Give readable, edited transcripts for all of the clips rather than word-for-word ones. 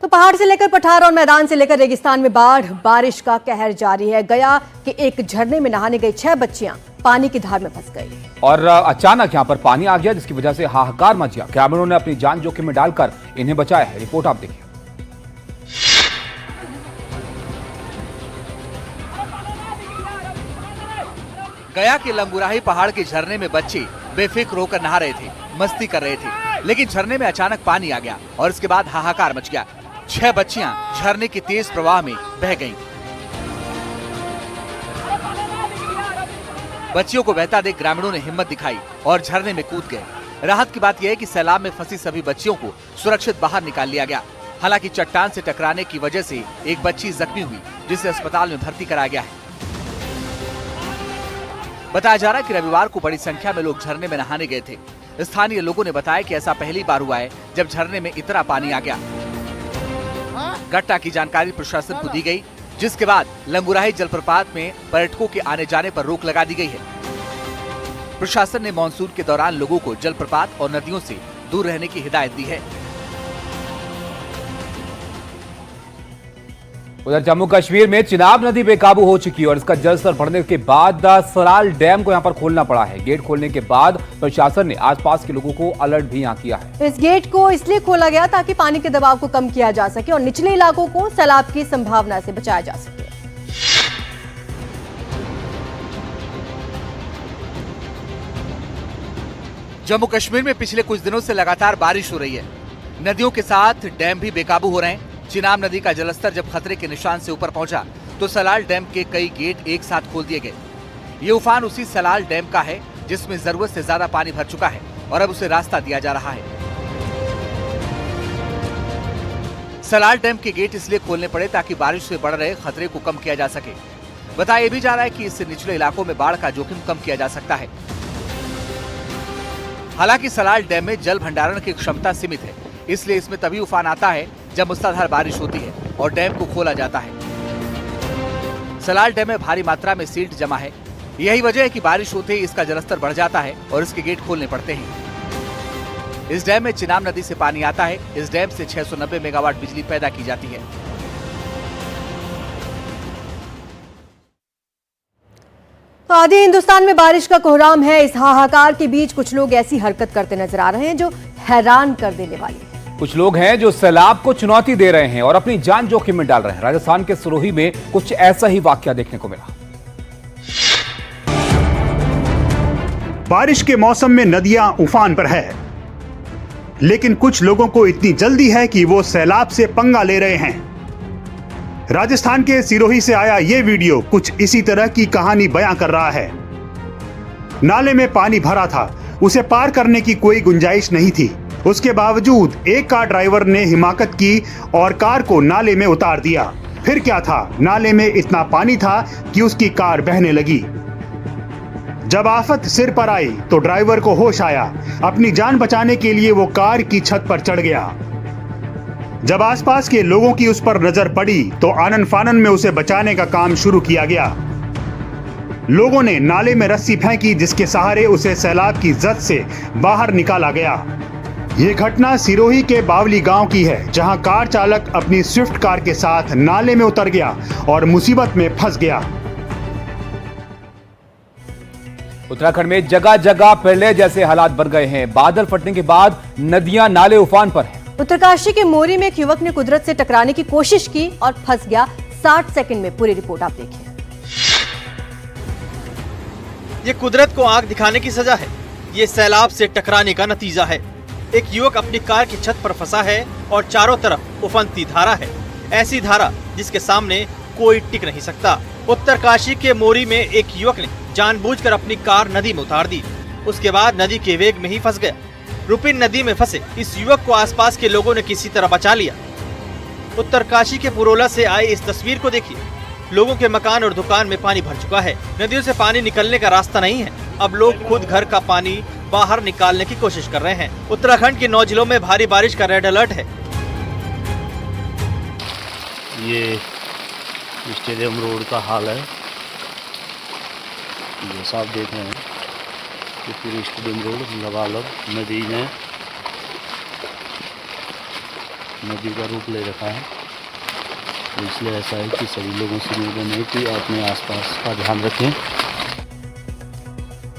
तो पहाड़ से लेकर पठार और मैदान से लेकर रेगिस्तान में बारिश का कहर जारी है। गया कि एक झरने में नहाने गई 6 बच्चियां पानी की धार में फंस गई और अचानक यहां पर पानी आ गया, जिसकी वजह से हाहाकार मच गया। ग्रामीणों ने अपनी जान जोखिम में डालकर इन्हें बचाया है। रिपोर्ट आप देखिए। गया के लंगुराही पहाड़ के झरने में बच्चे बेफिक्र होकर नहा रहे थे, मस्ती कर रहे थे, लेकिन झरने में अचानक पानी आ गया और इसके बाद हाहाकार मच गया। 6 बच्चियां झरने के तेज प्रवाह में बह गईं। बच्चियों को बहता देख ग्रामीणों ने हिम्मत दिखाई और झरने में कूद गए। राहत की बात यह है कि सैलाब में फंसी सभी बच्चियों को सुरक्षित बाहर निकाल लिया गया। हालांकि चट्टान से टकराने की वजह से एक बच्ची जख्मी हुई, जिसे अस्पताल में भर्ती कराया गया है। बताया जा रहा है कि रविवार को बड़ी संख्या में लोग झरने में नहाने गए थे। स्थानीय लोगों ने बताया कि ऐसा पहली बार हुआ है जब झरने में इतना पानी आ गया। घटना की जानकारी प्रशासन को दी गई, जिसके बाद लंगुराही जलप्रपात में पर्यटकों के आने जाने पर रोक लगा दी गई है। प्रशासन ने मानसून के दौरान लोगों को जलप्रपात और नदियों से दूर रहने की हिदायत दी है। उधर जम्मू कश्मीर में चिनाब नदी बेकाबू हो चुकी है और इसका जलस्तर बढ़ने के बाद सलाल डैम को यहां पर खोलना पड़ा है। गेट खोलने के बाद प्रशासन ने आसपास के लोगों को अलर्ट भी यहां किया है। इस गेट को इसलिए खोला गया ताकि पानी के दबाव को कम किया जा सके और निचले इलाकों को सैलाब की संभावना से बचाया जा सके। जम्मू कश्मीर में पिछले कुछ दिनों से लगातार बारिश हो रही है। नदियों के साथ डैम भी बेकाबू हो रहे हैं। चिनाब नदी का जलस्तर जब खतरे के निशान से ऊपर पहुंचा तो सलाल डैम के कई गेट एक साथ खोल दिए गए। ये उफान उसी सलाल डैम का है जिसमें जरूरत से ज्यादा पानी भर चुका है और अब उसे रास्ता दिया जा रहा है। सलाल डैम के गेट इसलिए खोलने पड़े ताकि बारिश से बढ़ रहे खतरे को कम किया जा सके। बताया भी जा रहा है कि इससे निचले इलाकों में बाढ़ का जोखिम कम किया जा सकता है। हालांकि सलाल डैम में जल भंडारण की क्षमता सीमित है, इसलिए इसमें तभी उफान आता है जब मूसलाधार बारिश होती है और डैम को खोला जाता है। सलाल डैम में भारी मात्रा में सील्ट जमा है। यही वजह है कि बारिश होते ही इसका जलस्तर बढ़ जाता है और इसके गेट खोलने पड़ते हैं। इस डैम में चिनाब नदी से पानी आता है। इस डैम से 690 मेगावाट बिजली पैदा की जाती है। तो आधे हिंदुस्तान में बारिश का कोहराम है। इस हाहाकार के बीच कुछ लोग ऐसी हरकत करते नजर आ रहे हैं जो हैरान कर देने वाली है। कुछ लोग हैं जो सैलाब को चुनौती दे रहे हैं और अपनी जान जोखिम में डाल रहे हैं। राजस्थान के सिरोही में कुछ ऐसा ही वाकया देखने को मिला। बारिश के मौसम में नदियां उफान पर है, लेकिन कुछ लोगों को इतनी जल्दी है कि वो सैलाब से पंगा ले रहे हैं। राजस्थान के सिरोही से आया ये वीडियो कुछ इसी तरह की कहानी बयां कर रहा है। नाले में पानी भरा था, उसे पार करने की कोई गुंजाइश नहीं थी। उसके बावजूद एक कार ड्राइवर ने हिमाकत की और कार को नाले में उतार दिया। फिर क्या था, नाले में इतना पानी था कि उसकी कार बहने लगी। जब आफत सिर पर आई तो ड्राइवर को होश आया। अपनी जान बचाने के लिए वो कार की छत पर चढ़ गया। जब आसपास के लोगों की उस पर नजर पड़ी तो आनन फानन में उसे बचाने का काम शुरू किया गया। लोगों ने नाले में रस्सी फेंकी, जिसके सहारे उसे सैलाब की जद से बाहर निकाला गया। ये घटना सिरोही के बावली गांव की है, जहां कार चालक अपनी स्विफ्ट कार के साथ नाले में उतर गया और मुसीबत में फंस गया। उत्तराखंड में जगह जगह प्रलय जैसे हालात बन गए हैं। बादल फटने के बाद नदियां नाले उफान पर हैं। उत्तरकाशी के मोरी में एक युवक ने कुदरत से टकराने की कोशिश की और फंस गया। 60 सेकंड में पूरी रिपोर्ट आप देखिए। ये कुदरत को आंख दिखाने की सजा है। ये सैलाब से टकराने का नतीजा है। एक युवक अपनी कार की छत पर फंसा है और चारों तरफ उफनती धारा है। ऐसी धारा जिसके सामने कोई टिक नहीं सकता। उत्तरकाशी के मोरी में एक युवक ने जानबूझकर अपनी कार नदी में उतार दी। उसके बाद नदी के वेग में ही फंस गया। रुपिन नदी में फंसे इस युवक को आसपास के लोगों ने किसी तरह बचा लिया। उत्तरकाशी के पुरोला से आए इस तस्वीर को देखिए। लोगों के मकान और दुकान में पानी भर चुका है। नदियों से पानी निकलने का रास्ता नहीं है। अब लोग खुद घर का पानी बाहर निकालने की कोशिश कर रहे हैं। उत्तराखंड के 9 जिलों में भारी बारिश का रेड अलर्ट है। ये स्टेडियम रोड का हाल है। ये सब देख रहे हैं कि पूरी स्टेडियम रोड लबालब नदी में नदी का रूप ले रखा है। तो इसलिए ऐसा है कि सभी लोगों से निवेदन है कि अपने आसपास का ध्यान रखें।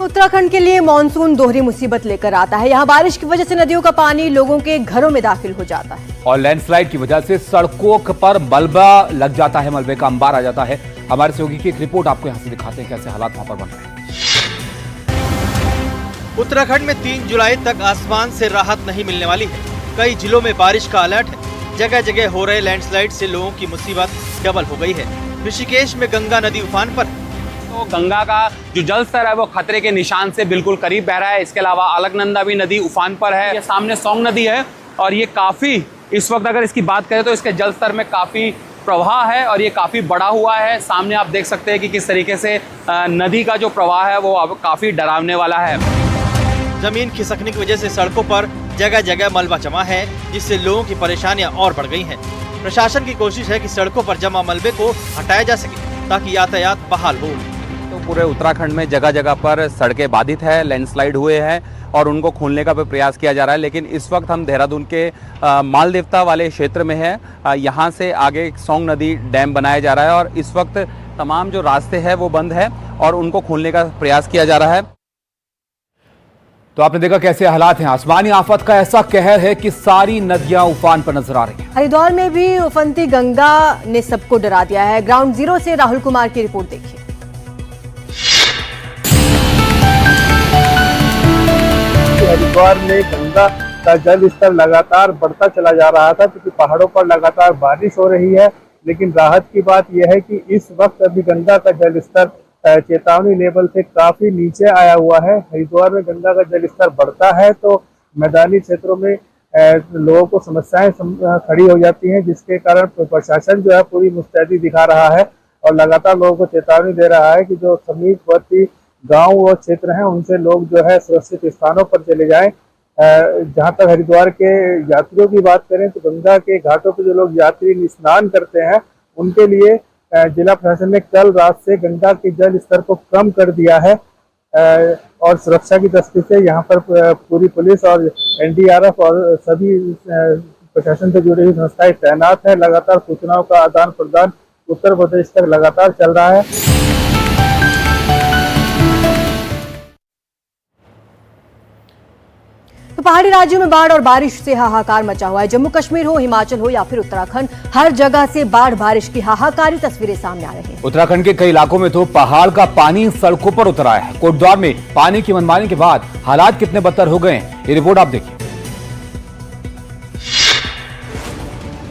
उत्तराखंड के लिए मानसून दोहरी मुसीबत लेकर आता है। यहाँ बारिश की वजह से नदियों का पानी लोगों के घरों में दाखिल हो जाता है और लैंडस्लाइड की वजह से सड़कों पर मलबा लग जाता है, मलबे का अंबार आ जाता है। हमारे सहयोगी की एक रिपोर्ट आपको यहाँ से दिखाते हैं कैसे हालात वहां पर बन रहे हैं। उत्तराखंड में 3 जुलाई तक आसमान से राहत नहीं मिलने वाली है। कई जिलों में बारिश का अलर्ट है। जगह जगह हो रहे लैंडस्लाइड से लोगों की मुसीबत डबल हो गई है। ऋषिकेश में गंगा नदी उफान पर है। तो गंगा का जो जल स्तर है वो खतरे के निशान से बिल्कुल करीब बह रहा है। इसके अलावा अलकनंदा भी नदी उफान पर है। ये सामने सौंग नदी है और ये काफ़ी इस वक्त अगर इसकी बात करें तो इसके जल स्तर में काफ़ी प्रवाह है और ये काफ़ी बड़ा हुआ है। सामने आप देख सकते हैं कि किस तरीके से नदी का जो प्रवाह है वो अब काफ़ी डरावने वाला है। जमीन खिसकने की वजह से सड़कों पर जगह जगह मलबा जमा है, जिससे लोगों की परेशानियां और बढ़ गई हैं। प्रशासन की कोशिश है कि सड़कों पर जमा मलबे को हटाया जा सके ताकि यातायात बहाल हो। तो पूरे उत्तराखंड में जगह जगह पर सड़कें बाधित है, लैंडस्लाइड हुए हैं और उनको खोलने का भी प्रयास किया जा रहा है। लेकिन इस वक्त हम देहरादून के मालदेवता वाले क्षेत्र में हैं। यहाँ से आगे सौंग नदी डैम बनाया जा रहा है और इस वक्त तमाम जो रास्ते हैं वो बंद है और उनको खोलने का प्रयास किया जा रहा है। तो आपने देखा कैसे हालात हैं। आसमानी आफत का ऐसा कहर है कि सारी नदियां उफान पर नजर आ रही हैं। हरिद्वार में भी उफनती गंगा ने सबको डरा दिया है। ग्राउंड जीरो से राहुल कुमार की रिपोर्ट देखिए। हरिद्वार में गंगा का जल स्तर लगातार बढ़ता चला जा रहा था क्योंकि पहाड़ों पर लगातार बारिश हो रही है। लेकिन राहत की बात यह है कि इस वक्त अभी गंगा का जल स्तर चेतावनी लेवल से काफी नीचे आया हुआ है। हरिद्वार में गंगा का जल स्तर बढ़ता है तो मैदानी क्षेत्रों में लोगों को समस्याएं खड़ी हो जाती हैं, जिसके कारण प्रशासन जो है पूरी मुस्तैदी दिखा रहा है और लगातार लोगों को चेतावनी दे रहा है कि जो समीपवर्ती गांव और क्षेत्र हैं उनसे लोग जो है सुरक्षित स्थानों पर चले जाएं। जहां तक हरिद्वार के यात्रियों की बात करें तो गंगा के घाटों पर जो लोग यात्री स्नान करते हैं उनके लिए जिला प्रशासन ने कल रात से गंगा के जल स्तर को कम कर दिया है और सुरक्षा की दृष्टि से यहाँ पर पूरी पुलिस और एनडीआरएफ और सभी प्रशासन से जुड़ी हुई संस्थाएं तैनात है। लगातार सूचनाओं का आदान प्रदान उत्तर प्रदेश तक लगातार चल रहा है। तो पहाड़ी राज्यों में बाढ़ और बारिश से हाहाकार मचा हुआ है। जम्मू कश्मीर हो, हिमाचल हो या फिर उत्तराखंड, हर जगह से बाढ़ बारिश की हाहाकारी तस्वीरें सामने आ रही हैं। उत्तराखंड के कई इलाकों में तो पहाड़ का पानी सड़कों पर उतर आया है। कोटद्वार में पानी की मनमानी के बाद हालात कितने बदतर हो गए हैं, ये रिपोर्ट आप देखिए।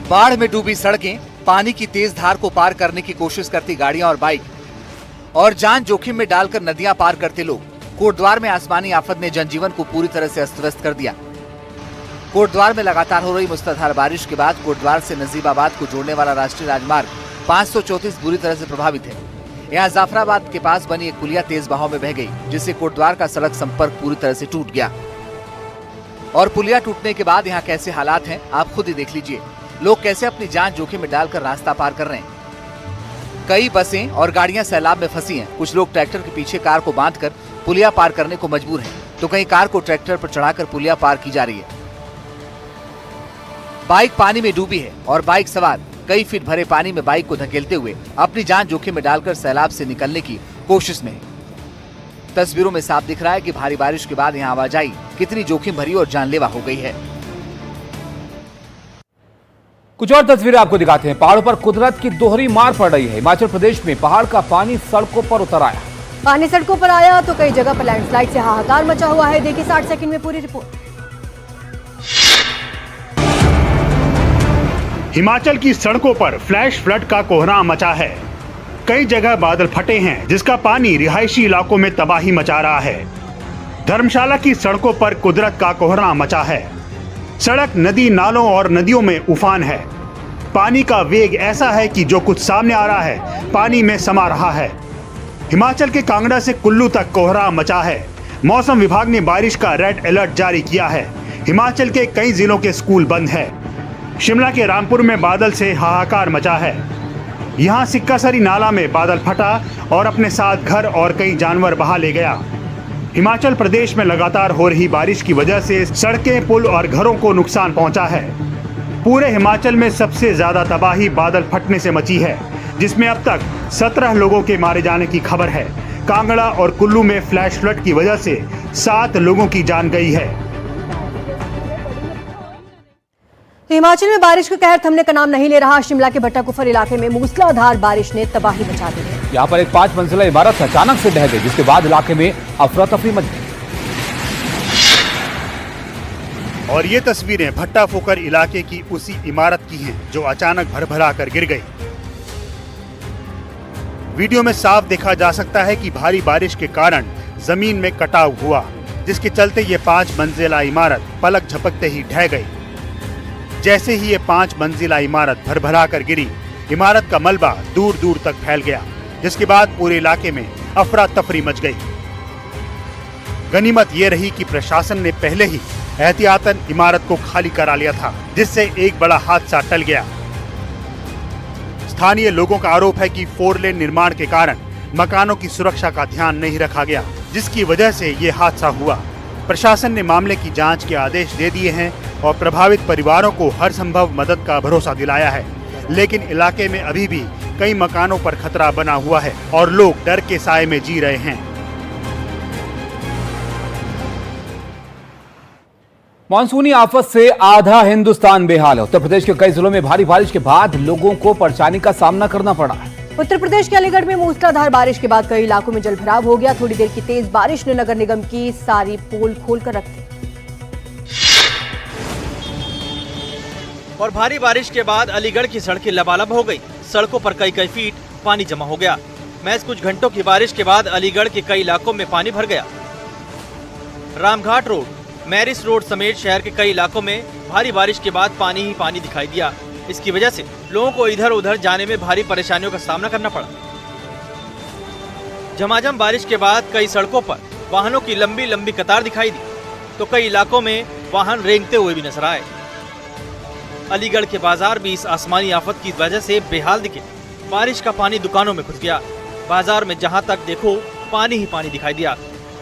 बाढ़ में डूबी सड़कें, पानी की तेज धार को पार करने की कोशिश करती गाड़ियां और बाइक और जान जोखिम में डालकर नदियां पार करते लोग। कोटद्वार में आसमानी आफत ने जनजीवन को पूरी तरह से अस्त व्यस्त कर दिया। कोटद्वार में लगातार हो रही मूसलाधार बारिश के बाद कोटद्वार से नजीबाबाद को जोड़ने वाला राष्ट्रीय राजमार्ग 534 बुरी तरह से प्रभावित है। यहाँ जाफराबाद के पास बनी एक पुलिया तेज बहाव में बह गई, जिससे कोटद्वार का सड़क संपर्क पूरी तरह से टूट गया। और पुलिया टूटने के बाद यहाँ कैसे हालात हैं आप खुद ही देख लीजिए। लोग कैसे अपनी जान जोखिम में डालकर रास्ता पार कर रहे हैं। कई बसें और गाड़ियां सैलाब में फंसी हैं। कुछ लोग ट्रैक्टर के पीछे कार को बांधकर पुलिया पार करने को मजबूर हैं, तो कहीं कार को ट्रैक्टर पर चढ़ाकर पुलिया पार की जा रही है। बाइक पानी में डूबी है और बाइक सवार कई फीट भरे पानी में बाइक को धकेलते हुए अपनी जान जोखिम में डालकर सैलाब से निकलने की कोशिश में है। तस्वीरों में साफ दिख रहा है कि भारी बारिश के बाद यहाँ आवाजाही कितनी जोखिम भरी और जानलेवा हो गई है। कुछ और तस्वीरें आपको दिखाते हैं। पहाड़ों पर कुदरत की दोहरी मार पड़ रही है। हिमाचल प्रदेश में पहाड़ का पानी सड़कों पर उतर आया। पानी सड़कों पर आया तो कई जगह पर लैंडस्लाइड से हाहाकार मचा हुआ है। देखिए 60 सेकंड में पूरी रिपोर्ट। हिमाचल की सड़कों पर फ्लैश फ्लड का कोहराम मचा है। कई जगह बादल फटे हैं, जिसका पानी रिहायशी इलाकों में तबाही मचा रहा है। धर्मशाला की सड़कों पर कुदरत का कोहराम मचा है। सड़क, नदी, नालों और नदियों में उफान है। पानी का वेग ऐसा है कि जो कुछ सामने आ रहा है पानी में समा रहा है। हिमाचल के कांगड़ा से कुल्लू तक कोहराम मचा है। मौसम विभाग ने बारिश का रेड अलर्ट जारी किया है। हिमाचल के कई जिलों के स्कूल बंद है। शिमला के रामपुर में बादल से हाहाकार मचा है। यहाँ सिक्कासरी नाला में बादल फटा और अपने साथ घर और कई जानवर बहा ले गया। हिमाचल प्रदेश में लगातार हो रही बारिश की वजह से सड़कें, पुल और घरों को नुकसान पहुंचा है। पूरे हिमाचल में सबसे ज्यादा तबाही बादल फटने से मची है, जिसमें अब तक 17 लोगों के मारे जाने की खबर है। कांगड़ा और कुल्लू में फ्लैश फ्लड की वजह से 7 लोगों की जान गई है। हिमाचल में बारिश का कहर थमने का नाम नहीं ले रहा। शिमला के भट्टाकुफर इलाके में मूसलाधार बारिश ने तबाही मचा दी है। यहाँ पर एक 5 मंजिला इमारत अचानक से ढह गई, जिसके बाद इलाके में अफरा तफरी मच गई। और ये तस्वीरें भट्टाफोकर इलाके की उसी इमारत की हैं जो अचानक भरभरा कर गिर गई। वीडियो में साफ देखा जा सकता है कि भारी बारिश के कारण जमीन में कटाव हुआ, जिसके चलते ये 5 मंजिला इमारत पलक झपकते ही ढह गई। जैसे ही ये 5 मंजिला इमारत भरभरा कर गिरी, इमारत का मलबा दूर दूर तक फैल गया, जिसके बाद पूरे इलाके में अफरा तफरी मच गई। गनीमत ये रही कि प्रशासन ने पहले ही एहतियातन इमारत को खाली करा लिया था, जिससे एक बड़ा हादसा टल गया। स्थानीय लोगों का आरोप है कि 4 लेन निर्माण के कारण मकानों की सुरक्षा का ध्यान नहीं रखा गया, जिसकी वजह से ये हादसा हुआ। प्रशासन ने मामले की जांच के आदेश दे दिए हैं और प्रभावित परिवारों को हर संभव मदद का भरोसा दिलाया है, लेकिन इलाके में अभी भी कई मकानों पर खतरा बना हुआ है और लोग डर के साए में जी रहे हैं। मानसूनी आफत से आधा हिंदुस्तान बेहाल है। उत्तर प्रदेश के कई जिलों में भारी बारिश के बाद लोगों को परेशानी का सामना करना पड़ा है। उत्तर प्रदेश के अलीगढ़ में मूसलाधार बारिश के बाद कई इलाकों में जलभराव हो गया। थोड़ी देर की तेज बारिश ने नगर निगम की सारी पोल खोलकर रख दी। और भारी बारिश के बाद अलीगढ़ की सड़कें लबालब हो गई। सड़कों पर कई फीट पानी जमा हो गया। महज कुछ घंटों की बारिश के बाद अलीगढ़ के कई इलाकों में पानी भर गया। रामघाट रोड, मैरिस रोड समेत शहर के कई इलाकों में भारी बारिश के बाद पानी ही पानी दिखाई दिया। इसकी वजह से लोगों को इधर उधर जाने में भारी परेशानियों का सामना करना पड़ा। झमाझम बारिश के बाद कई सड़कों पर वाहनों की लंबी लंबी कतार दिखाई दी, तो कई इलाकों में वाहन रेंगते हुए भी नजर आए। अलीगढ़ के बाजार भी इस आसमानी आफत की वजह से बेहाल दिखे। बारिश का पानी दुकानों में घुस गया। बाजार में जहां तक देखो पानी ही पानी दिखाई दिया।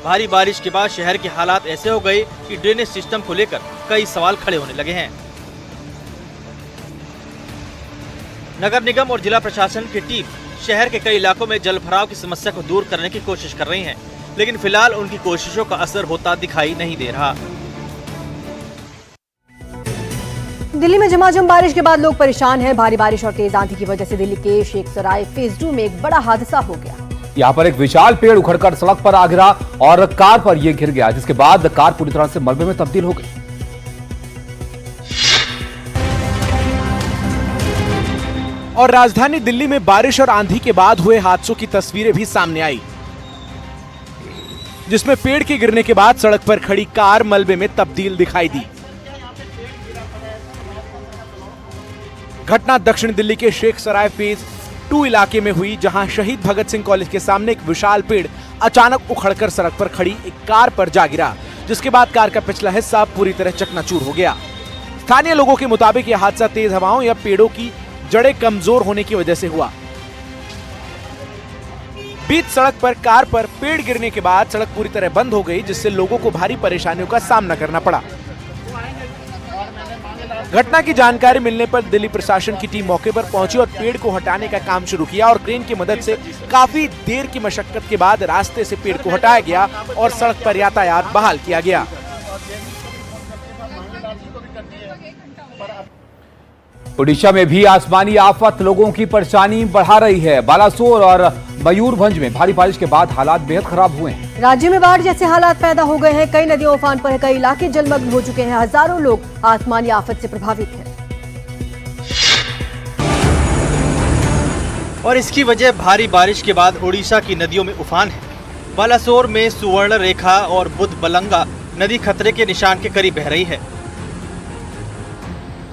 भारी बारिश के बाद शहर के हालात ऐसे हो गए कि ड्रेनेज सिस्टम को लेकर कई सवाल खड़े होने लगे हैं। नगर निगम और जिला प्रशासन की टीम शहर के कई इलाकों में जल भराव की समस्या को दूर करने की कोशिश कर रही है, लेकिन फिलहाल उनकी कोशिशों का असर होता दिखाई नहीं दे रहा। दिल्ली में झमाझम बारिश के बाद लोग परेशान हैं। भारी बारिश और तेज आंधी की वजह से दिल्ली के शेख सराय फेज 2 में एक बड़ा हादसा हो गया। यहाँ पर एक विशाल पेड़ उखड़कर सड़क पर आ गिरा और कार पर यह गिर गया, जिसके बाद कार पूरी तरह से मलबे में तब्दील हो गई। और राजधानी दिल्ली में बारिश और आंधी के बाद हुए हादसों की तस्वीरें भी सामने आई, जिसमें पेड़ के गिरने के बाद सड़क पर खड़ी कार मलबे में तब्दील दिखाई दी। घटना दक्षिण दिल्ली के शेख सराय फेज 2 इलाके में हुई, जहां शहीद भगत सिंह कॉलेज के सामने एक विशाल पेड़ अचानक उखड़कर सड़क पर खड़ी एक कार पर जा गिरा, जिसके बाद कार का पिछला हिस्सा पूरी तरह चकनाचूर हो गया। स्थानीय लोगों के मुताबिक यह हादसा तेज हवाओं या पेड़ों की जड़ें कमजोर होने की वजह से हुआ। बीच सड़क पर कार पर पेड़ गिरने के बाद सड़क पूरी तरह बंद हो गई, जिससे लोगों को भारी परेशानियों का सामना करना पड़ा। घटना की जानकारी मिलने पर दिल्ली प्रशासन की टीम मौके पर पहुंची और पेड़ को हटाने का काम शुरू किया और क्रेन की मदद से काफी देर की मशक्कत के बाद रास्ते से पेड़ को हटाया गया और सड़क पर यातायात बहाल किया गया। ओडिशा में भी आसमानी आफत लोगों की परेशानी बढ़ा रही है। बालासोर और मयूरभंज में भारी बारिश के बाद हालात बेहद खराब हुए हैं। राज्य में बाढ़ जैसे हालात पैदा हो गए हैं। कई नदियां उफान पर हैं, कई इलाके जलमग्न हो चुके हैं। हजारों लोग आसमानी आफत से प्रभावित हैं। और इसकी वजह भारी बारिश के बाद ओडिशा की नदियों में उफान है। बालासोर में सुवर्ण रेखा और बुधबलंगा नदी खतरे के निशान के करीब बह रही है।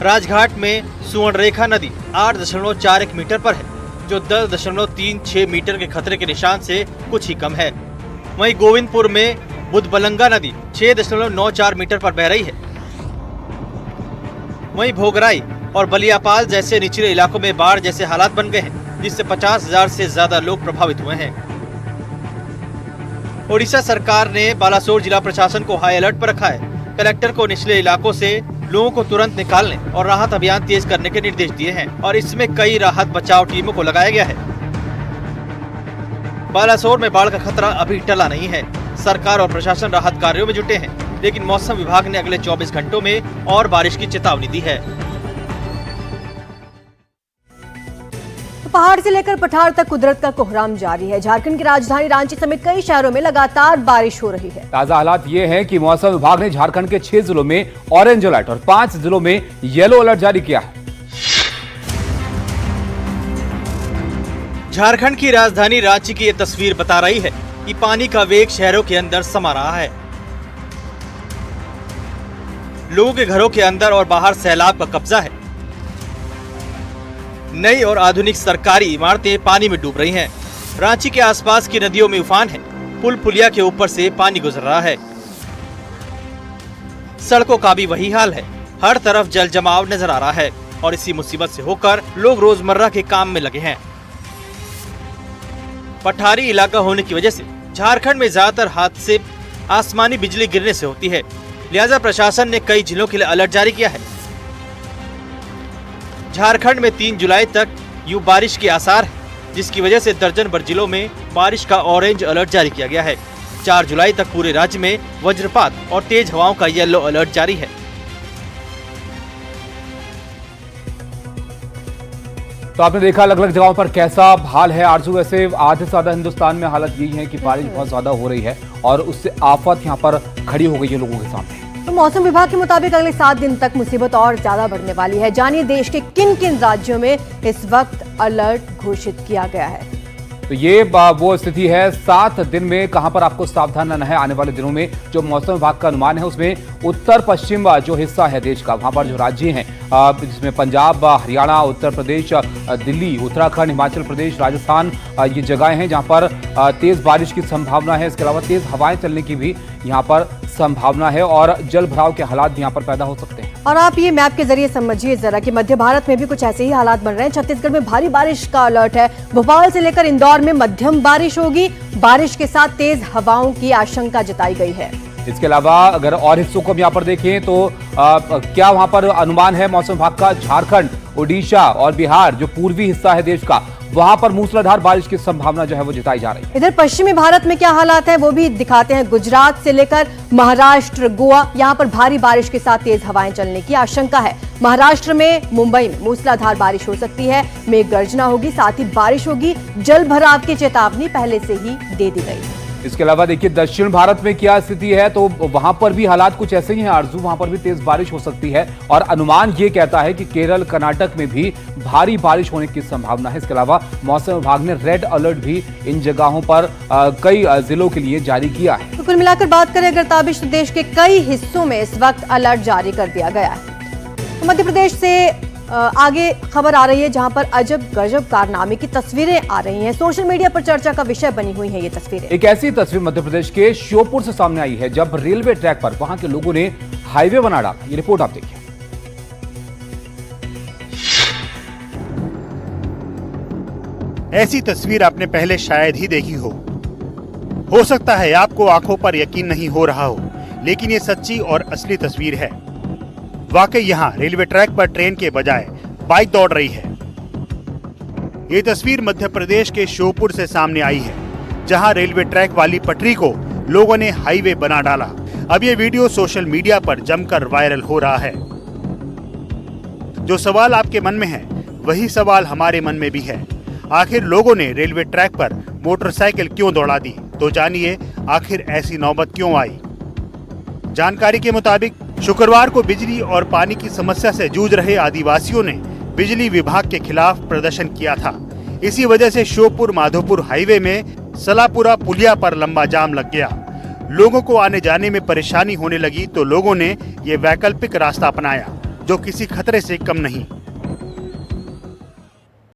राजघाट में सुवर्ण रेखा नदी 8.41 मीटर पर है, जो 10.36 मीटर के खतरे के निशान से कुछ ही कम है। वहीं गोविंदपुर में बुधबलंगा नदी 6.94 मीटर पर बह रही है। वहीं भोगराई और बलियापाल जैसे निचले इलाकों में बाढ़ जैसे हालात बन गए हैं, जिससे 50,000 से ज्यादा लोग प्रभावित हुए हैं। ओडिशा सरकार ने बालासोर जिला प्रशासन को हाई अलर्ट पर रखा है। कलेक्टर को निचले इलाकों से लोगों को तुरंत निकालने और राहत अभियान तेज करने के निर्देश दिए हैं और इसमें कई राहत बचाव टीमों को लगाया गया है। बालासोर में बाढ़ का खतरा अभी टला नहीं है। सरकार और प्रशासन राहत कार्यों में जुटे हैं, लेकिन मौसम विभाग ने अगले 24 घंटों में और बारिश की चेतावनी दी है। पहाड़ से लेकर पठार तक कुदरत का कोहराम जारी है। झारखंड की राजधानी रांची समेत कई शहरों में लगातार बारिश हो रही है। ताजा हालात ये हैं कि मौसम विभाग ने झारखंड के 6 जिलों में ऑरेंज अलर्ट और 5 जिलों में येलो अलर्ट जारी किया है। झारखंड की राजधानी रांची की ये तस्वीर बता रही है कि पानी का वेग शहरों के अंदर समा रहा है। लोगों के घरों के अंदर और बाहर सैलाब का कब्जा है। नई और आधुनिक सरकारी इमारतें पानी में डूब रही हैं। रांची के आसपास की नदियों में उफान है। पुल पुलिया के ऊपर से पानी गुजर रहा है। सड़कों का भी वही हाल है। हर तरफ जल जमाव नजर आ रहा है और इसी मुसीबत से होकर लोग रोजमर्रा के काम में लगे हैं। पठारी इलाका होने की वजह से झारखंड में ज्यादातर हादसे आसमानी बिजली गिरने से होती है। लिहाजा प्रशासन ने कई जिलों के लिए अलर्ट जारी किया है। झारखंड में 3 जुलाई तक यूं बारिश के आसार है, जिसकी वजह से दर्जन भर जिलों में बारिश का ऑरेंज अलर्ट जारी किया गया है। 4 जुलाई तक पूरे राज्य में वज्रपात और तेज हवाओं का येलो अलर्ट जारी है। तो आपने देखा अलग अलग जगहों पर कैसा हाल है। आरजू, वैसे आधे से ज्यादा हिंदुस्तान में हालत यही है कि बारिश बहुत ज्यादा हो रही है और उससे आफत यहाँ पर खड़ी हो गई है लोगों के सामने। तो मौसम विभाग के मुताबिक अगले 7 दिन तक मुसीबत और ज्यादा बढ़ने वाली है। जानिए देश के किन किन राज्यों में इस वक्त अलर्ट घोषित किया गया है। तो ये वो स्थिति है। 7 दिन में कहां पर आपको सावधान रहना है। आने वाले दिनों में जो मौसम विभाग का अनुमान है उसमें उत्तर पश्चिम जो हिस्सा है देश का, वहां पर जो राज्य हैं जिसमें पंजाब, हरियाणा, उत्तर प्रदेश, दिल्ली, उत्तराखंड, हिमाचल प्रदेश, राजस्थान, ये जगहें हैं जहां पर तेज बारिश की संभावना है। इसके अलावा तेज हवाएं चलने की भी यहाँ पर संभावना है और जल भराव के हालात भी यहाँ पर पैदा हो सकते हैं। और आप ये मैप के जरिए समझिए जरा कि मध्य भारत में भी कुछ ऐसे ही हालात बन रहे हैं। छत्तीसगढ़ में भारी बारिश का अलर्ट है। भोपाल से लेकर इंदौर में मध्यम बारिश होगी। बारिश के साथ तेज हवाओं की आशंका जताई गई है। इसके अलावा अगर और हिस्सों को हम यहाँ पर देखें तो क्या वहां पर अनुमान है मौसम विभाग का, झारखंड, ओडिशा और बिहार जो पूर्वी हिस्सा है देश का, वहां पर मूसलाधार बारिश की संभावना जो है वो जताई जा रही है। इधर पश्चिमी भारत में क्या हालात है वो भी दिखाते हैं। गुजरात से लेकर महाराष्ट्र, गोवा, यहाँ पर भारी बारिश के साथ तेज हवाएं चलने की आशंका है। महाराष्ट्र में मुंबई में मूसलाधार बारिश हो सकती है। मेघ गर्जना होगी, साथ ही बारिश होगी। जल भराव की चेतावनी पहले से ही दे दी गई है। इसके अलावा देखिए दक्षिण भारत में क्या स्थिति है, तो वहां पर भी हालात कुछ ऐसे ही हैं आरजू। वहां पर भी तेज बारिश हो सकती है और अनुमान ये कहता है कि केरल, कर्नाटक में भी भारी बारिश होने की संभावना है। इसके अलावा मौसम विभाग ने रेड अलर्ट भी इन जगहों पर कई जिलों के लिए जारी किया है। तो कुल मिलाकर बात करें अगर ताबिश, तो देश के कई हिस्सों में इस वक्त अलर्ट जारी कर दिया गया है। तो मध्य प्रदेश से आगे खबर आ रही है जहां पर अजब गजब कारनामे की तस्वीरें आ रही हैं। सोशल मीडिया पर चर्चा का विषय बनी हुई है ये तस्वीरें। एक ऐसी तस्वीर मध्य प्रदेश के श्योपुर से सामने आई है जब रेलवे ट्रैक पर वहां के लोगों ने हाईवे बना डाला। ये रिपोर्ट आप देखिए। ऐसी तस्वीर आपने पहले शायद ही देखी हो सकता है आपको आंखों पर यकीन नहीं हो रहा हो, लेकिन ये सच्ची और असली तस्वीर है। वाकई यहाँ रेलवे ट्रैक पर ट्रेन के बजाय बाइक दौड़ रही है। ये तस्वीर मध्य प्रदेश के श्योपुर से सामने आई है, जहाँ रेलवे ट्रैक वाली पटरी को लोगों ने हाईवे बना डाला। अब ये वीडियो सोशल मीडिया पर जमकर वायरल हो रहा है। जो सवाल आपके मन में है वही सवाल हमारे मन में भी है। आखिर लोगों ने रेलवे ट्रैक पर मोटरसाइकिल क्यों दौड़ा दी? तो जानिए आखिर ऐसी नौबत क्यों आई। जानकारी के मुताबिक शुक्रवार को बिजली और पानी की समस्या से जूझ रहे आदिवासियों ने बिजली विभाग के खिलाफ प्रदर्शन किया था। इसी वजह से श्योपुर माधोपुर हाईवे में सलापुरा पुलिया पर लंबा जाम लग गया। लोगों को आने जाने में परेशानी होने लगी तो लोगों ने ये वैकल्पिक रास्ता अपनाया जो किसी खतरे से कम नहीं।